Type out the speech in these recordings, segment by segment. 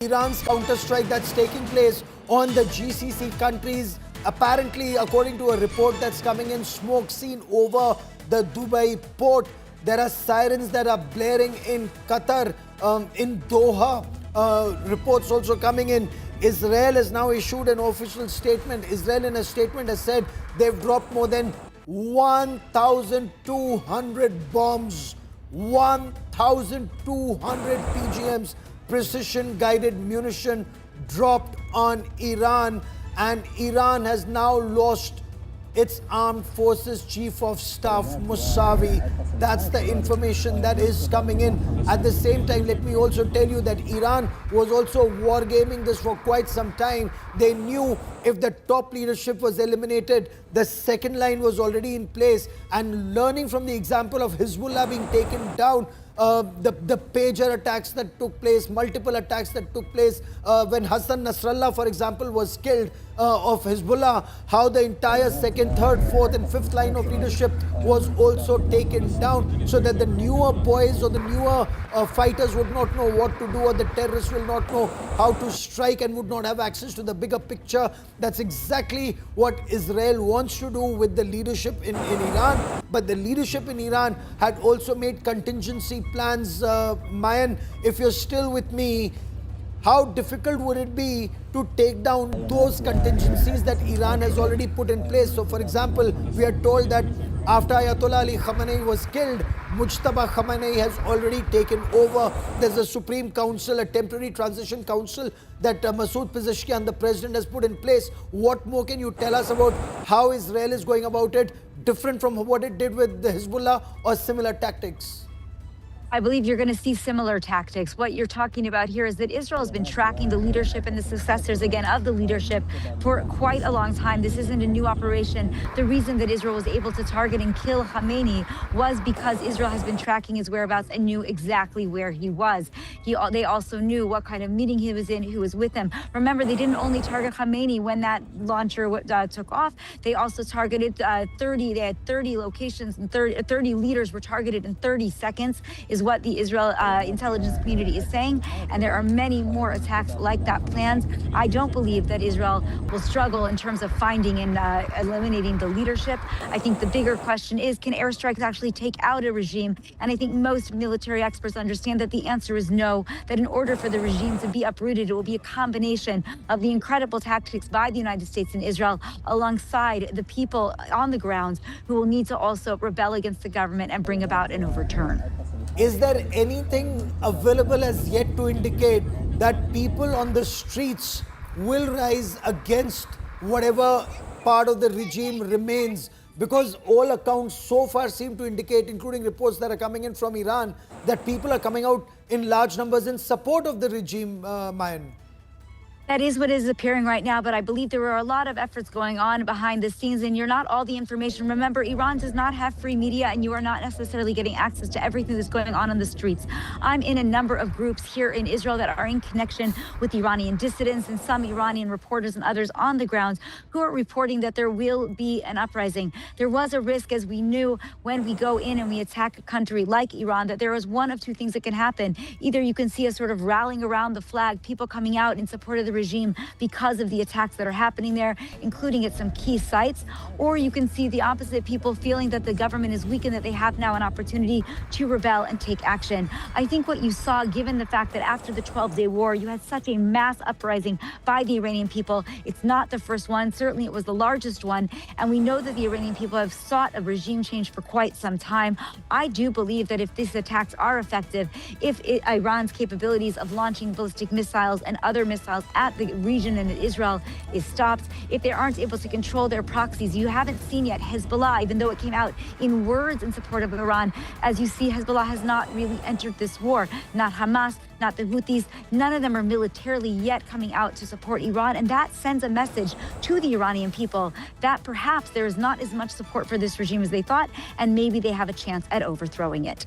Iran's counterstrike that's taking place on the GCC countries. Apparently, according to a report that's coming in, smoke seen over the Dubai port. There are sirens that are blaring in Qatar, in Doha. Reports also coming in. Israel has now issued an official statement. Israel in a statement has said they've dropped more than 1,200 bombs, 1,200 PGMs, precision guided munition dropped on Iran, and Iran has now lost its armed forces chief of staff Musavi. That's the information that is coming in. At the same time, let me also tell you that Iran was also wargaming this for quite some time. They knew if the top leadership was eliminated, the second line was already in place, and learning from the example of Hezbollah being taken down, the pager attacks that took place, multiple attacks that took place when Hassan Nasrallah, for example, was killed of Hezbollah, how the entire second, third, fourth and fifth line of leadership was also taken down, so that the newer boys or the newer fighters would not know what to do, or the terrorists will not know how to strike and would not have access to the bigger picture. That's exactly what Israel wants to do with the leadership in Iran. But the leadership in Iran had also made contingency plans. Mayan, if you're still with me, how difficult would it be to take down those contingencies that Iran has already put in place? So, for example, we are told that after Ayatollah Ali Khamenei was killed, Mujtaba Khamenei has already taken over. There's a Supreme Council, a temporary transition council that Massoud Pazishki and the president has put in place. What more can you tell us about how Israel is going about it, different from what it did with the Hezbollah, or similar tactics? I believe you're going to see similar tactics. What you're talking about here is that Israel has been tracking the leadership and the successors, again, of the leadership for quite a long time. This isn't a new operation. The reason that Israel was able to target and kill Khamenei was because Israel has been tracking his whereabouts and knew exactly where he was. They also knew what kind of meeting he was in, who was with him. Remember, they didn't only target Khamenei when that launcher took off. They also targeted 30. They had 30 locations, and 30 leaders were targeted in 30 seconds, is what the Israel intelligence community is saying, and there are many more attacks like that planned. I don't believe that Israel will struggle in terms of finding and eliminating the leadership. I think the bigger question is, can airstrikes actually take out a regime? And I think most military experts understand that the answer is no, that in order for the regime to be uprooted, it will be a combination of the incredible tactics by the United States and Israel alongside the people on the ground who will need to also rebel against the government and bring about an overturn. Is there anything available as yet to indicate that people on the streets will rise against whatever part of the regime remains? Because all accounts so far seem to indicate, including reports that are coming in from Iran, that people are coming out in large numbers in support of the regime, Mayan. That is what is appearing right now, but I believe there are a lot of efforts going on behind the scenes, and you're not all the information. Remember, Iran does not have free media, and you are not necessarily getting access to everything that's going on the streets. I'm in a number of groups here in Israel that are in connection with Iranian dissidents and some Iranian reporters and others on the ground who are reporting that there will be an uprising. There was a risk, as we knew, when we go in and we attack a country like Iran, that there is one of two things that can happen. Either you can see a sort of rallying around the flag, people coming out in support of the regime because of the attacks that are happening there, including at some key sites, or you can see the opposite, people feeling that the government is weak and that they have now an opportunity to rebel and take action. I think what you saw, given the fact that after the 12-day war, you had such a mass uprising by the Iranian people. It's not the first one. Certainly it was the largest one. And we know that the Iranian people have sought a regime change for quite some time. I do believe that if these attacks are effective, if Iran's capabilities of launching ballistic missiles and other missiles at the region and Israel is stopped, if they aren't able to control their proxies, you haven't seen yet Hezbollah, even though it came out in words in support of Iran. As you see, Hezbollah has not really entered this war. Not Hamas, not the Houthis, none of them are militarily yet coming out to support Iran. And that sends a message to the Iranian people that perhaps there is not as much support for this regime as they thought, and maybe they have a chance at overthrowing it.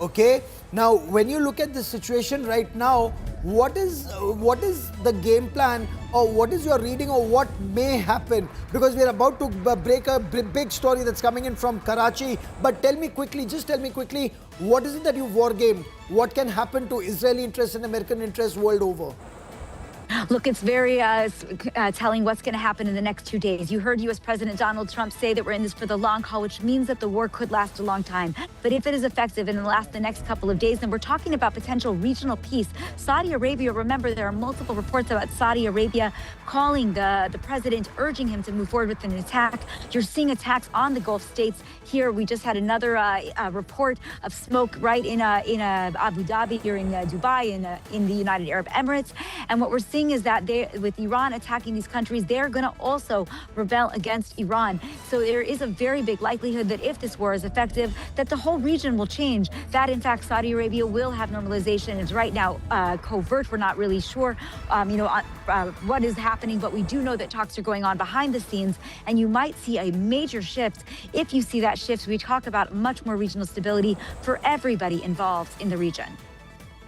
Okay. Now, when you look at the situation right now, what is the game plan, or what is your reading, or what may happen? Because we're about to break a big story that's coming in from Karachi. But tell me quickly, just tell me quickly, what is it that you've wargamed? What can happen to Israeli interests and American interests world over? Look, it's very telling what's going to happen in the next 2 days. You heard U.S. President Donald Trump say that we're in this for the long haul, which means that the war could last a long time. But if it is effective and last the next couple of days, then we're talking about potential regional peace. Saudi Arabia, remember, there are multiple reports about Saudi Arabia calling the president, urging him to move forward with an attack. You're seeing attacks on the Gulf states. Here, we just had another report of smoke right in Abu Dhabi, or in Dubai, in the United Arab Emirates. And what we're seeing is that with Iran attacking these countries, they're going to also rebel against Iran. So there is a very big likelihood that if this war is effective, that the whole region will change. That, in fact, Saudi Arabia will have normalization. It's right now covert. We're not really sure, what is happening, but we do know that talks are going on behind the scenes, and you might see a major shift. If you see that shift, we talk about much more regional stability for everybody involved in the region.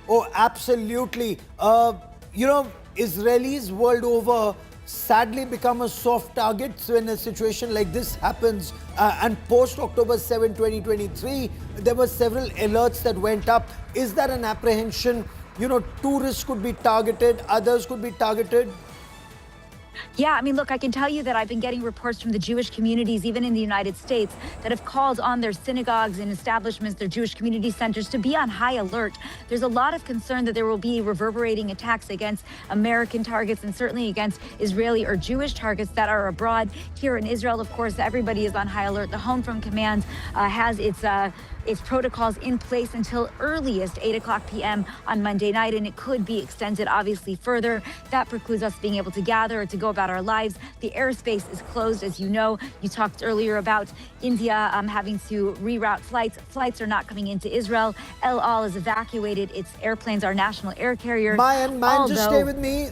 Oh, absolutely. Israelis world over sadly become a soft target when a situation like this happens. And post October 7, 2023, there were several alerts that went up. Is that an apprehension? Tourists could be targeted, others could be targeted. Yeah, I mean, look, I can tell you that I've been getting reports from the Jewish communities, even in the United States, that have called on their synagogues and establishments, their Jewish community centers, to be on high alert. There's a lot of concern that there will be reverberating attacks against American targets, and certainly against Israeli or Jewish targets that are abroad. Here in Israel, of course, everybody is on high alert. The Home Front Command has its protocols in place until earliest 8 o'clock p.m. on Monday night, and it could be extended obviously further. That precludes us being able to gather or to go about our lives. The airspace is closed, as you know. You talked earlier about India having to reroute flights. Flights are not coming into Israel. El Al is evacuated. Its airplanes are national air carriers. Mayan, just stay with me.